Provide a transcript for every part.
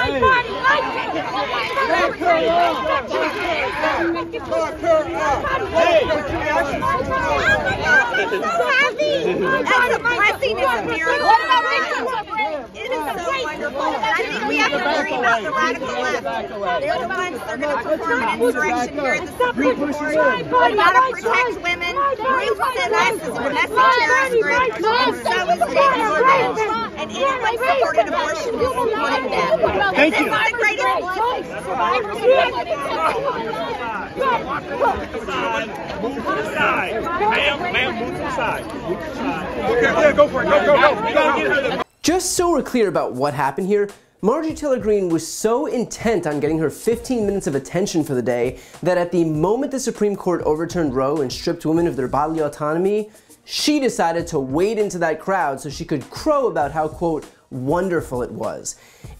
It is so wonderful. I think we have to worry about the radical left. They're the ones that are going to perform an insurrection here at the Supreme Court. We've got to protect women. Ruth said us is a domestic terrorist group, and so is James Revenge. And anyone supporting abortion is supporting them. Thank you. This is the greatest survivors of Move to the side. Ma'am, move to the side. Move to the side. Okay, yeah, go for it. Go. Just so we're clear about what happened here, Marjorie Taylor Greene was so intent on getting her 15 minutes of attention for the day that at the moment the Supreme Court overturned Roe and stripped women of their bodily autonomy, she decided to wade into that crowd so she could crow about how, quote, wonderful it was.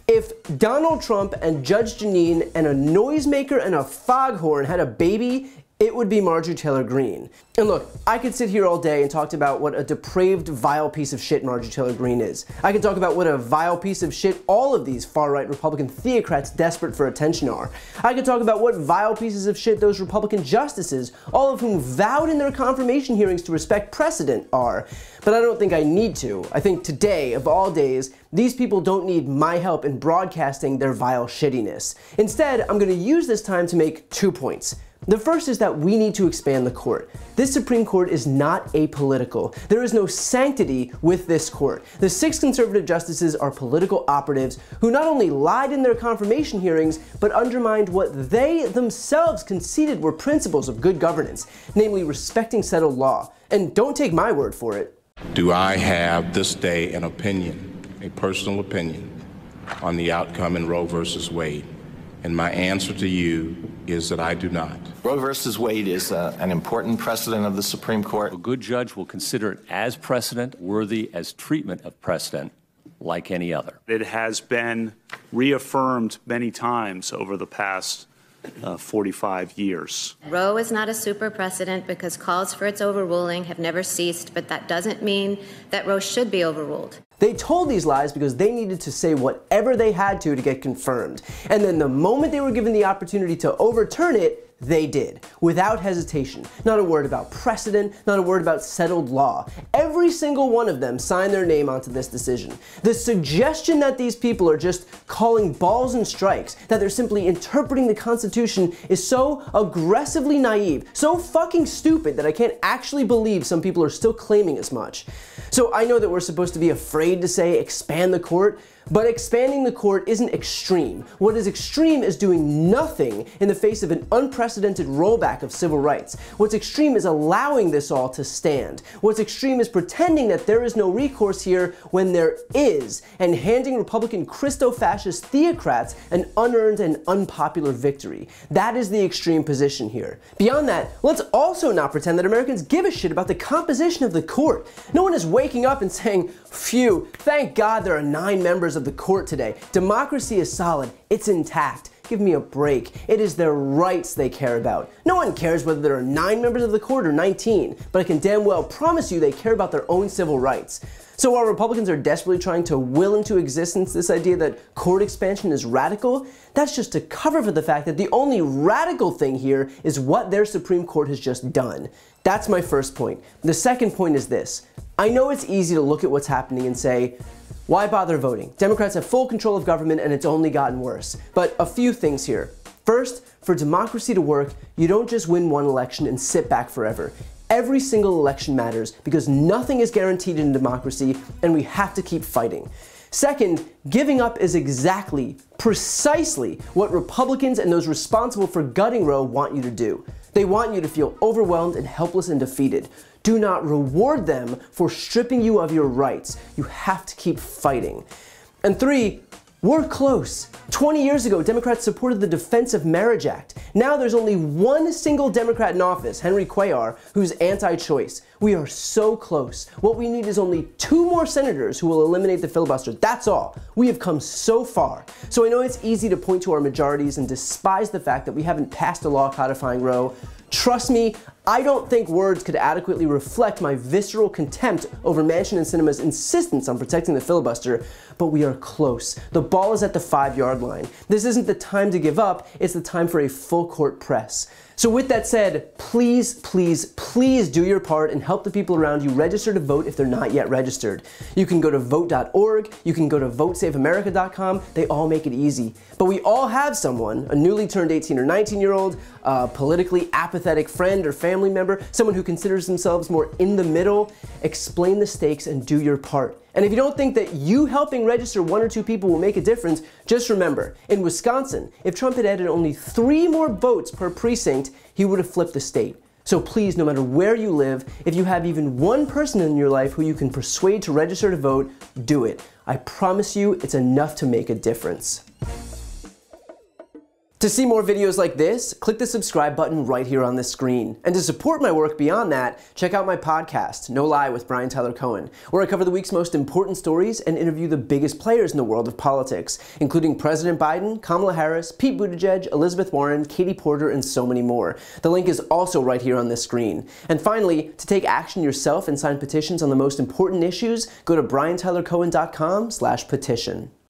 If Donald Trump and Judge Jeanine and a noisemaker and a foghorn had a baby, it would be Marjorie Taylor Greene. And look, I could sit here all day and talk about what a depraved, vile piece of shit Marjorie Taylor Greene is. I could talk about what a vile piece of shit all of these far-right Republican theocrats desperate for attention are. I could talk about what vile pieces of shit those Republican justices, all of whom vowed in their confirmation hearings to respect precedent, are. But I don't think I need to. I think today, of all days, these people don't need my help in broadcasting their vile shittiness. Instead, I'm going to use this time to make 2 points. The first is that we need to expand the court. This Supreme Court is not apolitical. There is no sanctity with this court. The 6 conservative justices are political operatives who not only lied in their confirmation hearings, but undermined what they themselves conceded were principles of good governance, namely respecting settled law. And don't take my word for it. Do I have this day an opinion, a personal opinion, on the outcome in Roe versus Wade? And my answer to you is that I do not. Roe versus Wade is an important precedent of the Supreme Court. A good judge will consider it as precedent, worthy as treatment of precedent, like any other. It has been reaffirmed many times over the past 45 years. Roe is not a super precedent because calls for its overruling have never ceased, but that doesn't mean that Roe should be overruled. They told these lies because they needed to say whatever they had to get confirmed. And then the moment they were given the opportunity to overturn it, they did, without hesitation. Not a word about precedent, not a word about settled law. Every single one of them signed their name onto this decision. The suggestion that these people are just calling balls and strikes, that they're simply interpreting the Constitution, is so aggressively naive, so fucking stupid that I can't actually believe some people are still claiming as much. So I know that we're supposed to be afraid to say expand the court, but expanding the court isn't extreme. What is extreme is doing nothing in the face of an unprecedented rollback of civil rights. What's extreme is allowing this all to stand. What's extreme is pretending that there is no recourse here when there is, and handing Republican Christo-fascist theocrats an unearned and unpopular victory. That is the extreme position here. Beyond that, let's also not pretend that Americans give a shit about the composition of the court. No one is waking up and saying, phew, thank God there are 9 members of the court today. Democracy is solid. It's intact. Give me a break. It is their rights they care about. No one cares whether there are 9 members of the court or 19, but I can damn well promise you they care about their own civil rights. So while Republicans are desperately trying to will into existence this idea that court expansion is radical, that's just to cover for the fact that the only radical thing here is what their Supreme Court has just done. That's my first point. The second point is this. I know it's easy to look at what's happening and say, why bother voting? Democrats have full control of government and it's only gotten worse. But a few things here. First, for democracy to work, you don't just win one election and sit back forever. Every single election matters because nothing is guaranteed in democracy and we have to keep fighting. Second, giving up is exactly, precisely what Republicans and those responsible for gutting Roe want you to do. They want you to feel overwhelmed and helpless and defeated. Do not reward them for stripping you of your rights. You have to keep fighting. And 3, we're close. 20 years ago, Democrats supported the Defense of Marriage Act. Now there's only one single Democrat in office, Henry Cuellar, who's anti-choice. We are so close. What we need is only 2 more senators who will eliminate the filibuster. That's all. We have come so far. So I know it's easy to point to our majorities and despise the fact that we haven't passed a law codifying Roe. Trust me, I don't think words could adequately reflect my visceral contempt over Manchin and Sinema's insistence on protecting the filibuster, but we are close. The ball is at the 5-yard line. This isn't the time to give up, it's the time for a full court press. So with that said, please, please, please do your part and help the people around you register to vote if they're not yet registered. You can go to vote.org, you can go to votesaveamerica.com, they all make it easy. But we all have someone, a newly turned 18 or 19-year-old, a politically apathetic friend or family member, someone who considers themselves more in the middle. Explain the stakes and do your part. And if you don't think that you helping register 1 or 2 people will make a difference, just remember, in Wisconsin, if Trump had added only 3 more votes per precinct, he would have flipped the state. So please, no matter where you live, if you have even one person in your life who you can persuade to register to vote, do it. I promise you, it's enough to make a difference. To see more videos like this, click the subscribe button right here on this screen. And to support my work beyond that, check out my podcast, No Lie with Marjorie Taylor Cohen, where I cover the week's most important stories and interview the biggest players in the world of politics, including President Biden, Kamala Harris, Pete Buttigieg, Elizabeth Warren, Katie Porter, and so many more. The link is also right here on this screen. And finally, to take action yourself and sign petitions on the most important issues, go to briantylercohen.com/petition.